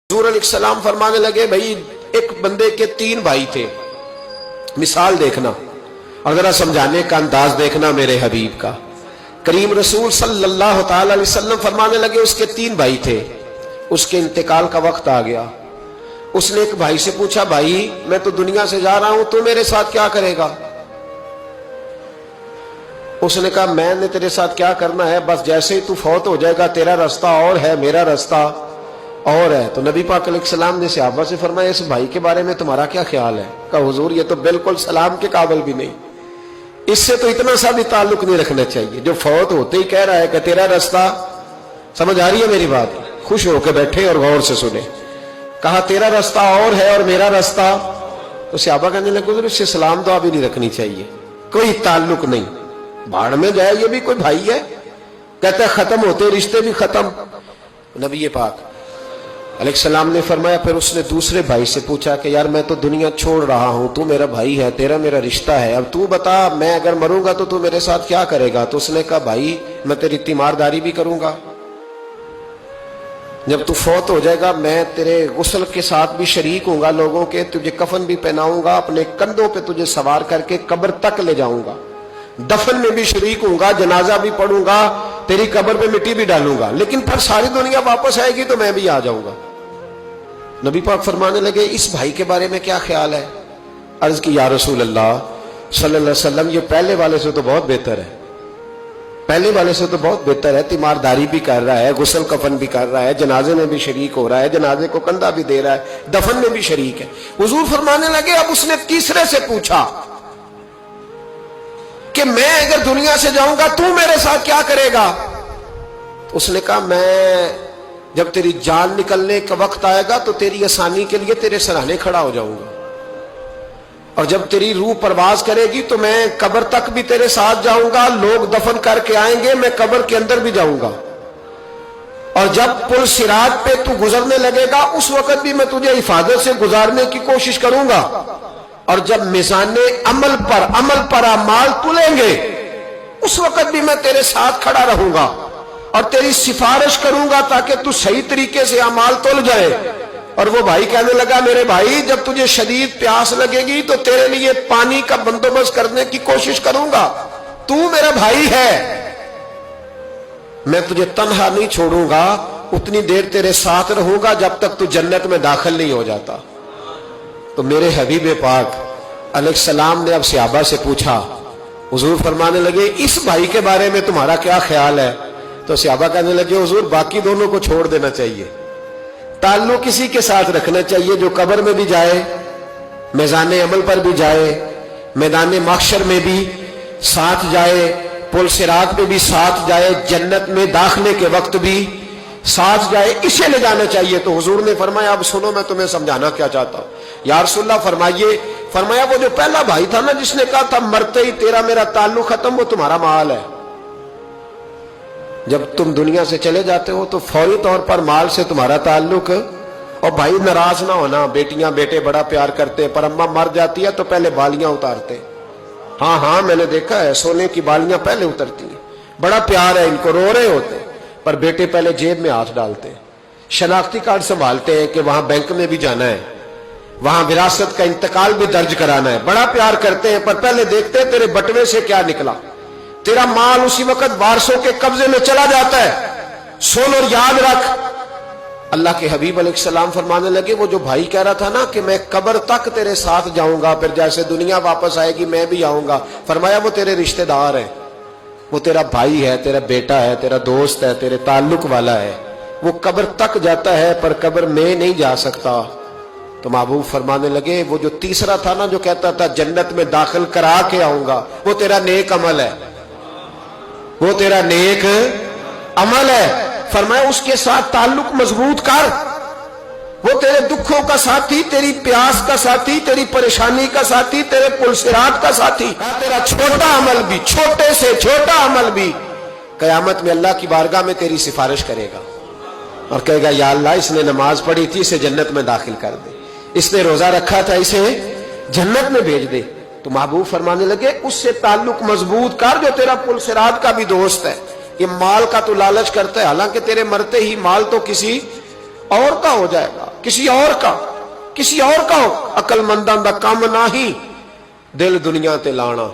حضور علیہ السلام فرمانے لگے بھائی ایک بندے کے 3 بھائی تھے. مثال دیکھنا اور ذرا سمجھانے کا انداز دیکھنا میرے حبیب کا. کریم رسول صلی اللہ تعالی علیہ وسلم فرمانے لگے اس کے 3 بھائی تھے. اس کے انتقال کا وقت آ گیا. اس نے ایک بھائی سے پوچھا بھائی میں تو دنیا سے جا رہا ہوں تو میرے ساتھ کیا کرے گا؟ اس نے کہا میں نے تیرے ساتھ کیا کرنا ہے، بس جیسے ہی تو فوت ہو جائے گا تیرا رستہ اور ہے میرا رستہ اور ہے. تو نبی پاک علیہ السلام نے صحابہ سے فرمایا اس بھائی کے بارے میں تمہارا کیا خیال ہے؟ کہا حضور یہ تو بالکل سلام کے قابل بھی نہیں، اس سے تو اتنا سا بھی تعلق نہیں رکھنا چاہیے جو فوت ہوتے ہی کہہ رہا ہے کہ تیرا رستہ. سمجھ آ رہی ہے میری بات؟ خوش ہو کے بیٹھے اور غور سے سنے. کہا تیرا رستہ اور ہے اور میرا رستہ. تو صحابہ کہنے لگے حضور اس سے سلام دعا بھی نہیں رکھنی چاہیے، کوئی تعلق نہیں، بھاڑ میں جائے یہ بھی کوئی بھائی ہے. کہتا ہے ختم ہوتے رشتے بھی ختم. نبی پاک علیہ السلام نے فرمایا پھر اس نے دوسرے بھائی سے پوچھا کہ یار میں تو دنیا چھوڑ رہا ہوں، تو میرا بھائی ہے، تیرا میرا رشتہ ہے، اب تو بتا میں اگر مروں گا تو میرے ساتھ کیا کرے گا؟ تو اس نے کہا بھائی میں تیری تیمارداری بھی کروں گا، جب تو فوت ہو جائے گا میں تیرے غسل کے ساتھ بھی شریک ہوں گا، لوگوں کے تجھے کفن بھی پہناؤں گا، اپنے کندھوں پہ تجھے سوار کر کے قبر تک لے جاؤں گا، دفن میں بھی شریک ہوں گا، جنازہ بھی پڑھوں گا، تیری قبر پہ مٹی بھی ڈالوں گا، لیکن پھر ساری دنیا واپس آئے گی تو میں بھی آ جاؤں گا. نبی پاک فرمانے لگے اس بھائی کے بارے میں کیا خیال ہے؟ عرض کی یا رسول اللہ صلی اللہ علیہ وسلم یہ پہلے والے سے تو بہت بہتر ہے، پہلے والے سے تو بہت بہتر ہے، تیمارداری بھی کر رہا ہے، غسل کفن بھی کر رہا ہے، جنازے میں بھی شریک ہو رہا ہے، جنازے کو کندھا بھی دے رہا ہے، دفن میں بھی شریک ہے. حضور فرمانے لگے اب اس نے تیسرے سے پوچھا کہ میں اگر دنیا سے جاؤں گا تو میرے ساتھ کیا کرے گا؟ اس نے کہا میں جب تیری جان نکلنے کا وقت آئے گا تو تیری آسانی کے لیے تیرے سراہنے کھڑا ہو جاؤں گا، اور جب تیری روح پرواز کرے گی تو میں قبر تک بھی تیرے ساتھ جاؤں گا، لوگ دفن کر کے آئیں گے میں قبر کے اندر بھی جاؤں گا، اور جب پل صراط پہ تو گزرنے لگے گا اس وقت بھی میں تجھے حفاظت سے گزارنے کی کوشش کروں گا، اور جب میزان عمل پر اعمال تلیں گے اس وقت بھی میں تیرے ساتھ کھڑا رہوں گا اور تیری سفارش کروں گا تاکہ تو صحیح طریقے سے اعمال تل جائے. اور وہ بھائی کہنے لگا میرے بھائی جب تجھے شدید پیاس لگے گی تو تیرے لیے پانی کا بندوبست کرنے کی کوشش کروں گا، تو میرا بھائی ہے، میں تجھے تنہا نہیں چھوڑوں گا، اتنی دیر تیرے ساتھ رہوں گا جب تک تو جنت میں داخل نہیں ہو جاتا. تو میرے حبیب پاک علیہ السلام نے اب صحابہ سے پوچھا. حضور فرمانے لگے اس بھائی کے بارے میں تمہارا کیا خیال ہے؟ تو صحابہ کہنے لگے حضور باقی دونوں کو چھوڑ دینا چاہیے، تعلق کسی کے ساتھ رکھنا چاہیے جو قبر میں بھی جائے، میزان عمل پر بھی جائے، میدان محشر میں بھی ساتھ جائے، پل صراط پہ بھی ساتھ جائے، جنت میں داخلے کے وقت بھی ساتھ جائے، اسے لے جانا چاہیے. تو حضور نے فرمایا اب سنو میں تمہیں سمجھانا کیا چاہتا ہوں. یا رسول اللہ فرمائیے. فرمایا وہ جو پہلا بھائی تھا نا جس نے کہا تھا مرتے ہی تیرا میرا تعلق ختم، وہ تمہارا مال ہے. جب تم دنیا سے چلے جاتے ہو تو فوری طور پر مال سے تمہارا تعلق. اور بھائی ناراض نہ ہونا، بیٹیاں بیٹے بڑا پیار کرتے پر اماں مر جاتی ہے تو پہلے بالیاں اتارتے. ہاں میں نے دیکھا ہے سونے کی بالیاں پہلے اترتی ہیں، بڑا پیار ہے ان کو، رو رہے ہوتے پر بیٹے پہلے جیب میں ہاتھ ڈالتے ہیں، شناختی کارڈ سنبھالتے ہیں کہ وہاں بینک میں بھی جانا ہے، وہاں وراثت کا انتقال بھی درج کرانا ہے، بڑا پیار کرتے ہیں پر پہلے دیکھتے ہیں تیرے بٹوے سے کیا نکلا. تیرا مال اسی وقت وارثوں کے قبضے میں چلا جاتا ہے. سن اور یاد رکھ. اللہ کے حبیب علیہ السلام فرمانے لگے وہ جو بھائی کہہ رہا تھا نا کہ میں قبر تک تیرے ساتھ جاؤں گا پھر جیسے دنیا واپس آئے گی میں بھی آؤں گا، فرمایا وہ تیرے رشتہ دار ہے، وہ تیرا بھائی ہے، تیرا بیٹا ہے، تیرا دوست ہے، تیرے تعلق والا ہے، وہ قبر تک جاتا ہے پر قبر میں نہیں جا سکتا. تو محبوب فرمانے لگے وہ جو تیسرا تھا نا جو کہتا تھا جنت میں داخل کرا کے آؤں گا، وہ تیرا نیک عمل ہے، وہ تیرا نیک عمل ہے. فرمایا اس کے ساتھ تعلق مضبوط کر، وہ تیرے دکھوں کا ساتھی، تیری پیاس کا ساتھی، تیری پریشانی کا ساتھی، تیرے پل صراط کا ساتھی. تیرا چھوٹا عمل بھی، چھوٹے سے چھوٹا عمل بھی قیامت میں اللہ کی بارگاہ میں تیری سفارش کرے گا اور کہے گا یا اللہ اس نے نماز پڑھی تھی اسے جنت میں داخل کر دے، اس نے روزہ رکھا تھا اسے جنت میں بھیج دے. تو محبوب فرمانے لگے اس سے تعلق مضبوط کر جو تیرا پل صراط کا بھی دوست ہے. یہ مال کا تو لالچ کرتا ہے، حالانکہ تیرے مرتے ہی مال تو کسی اور کا ہو جائے گا, کسی اور کا ہو. عقل منداں دا کم نہ ہی دل دنیا تے لانا.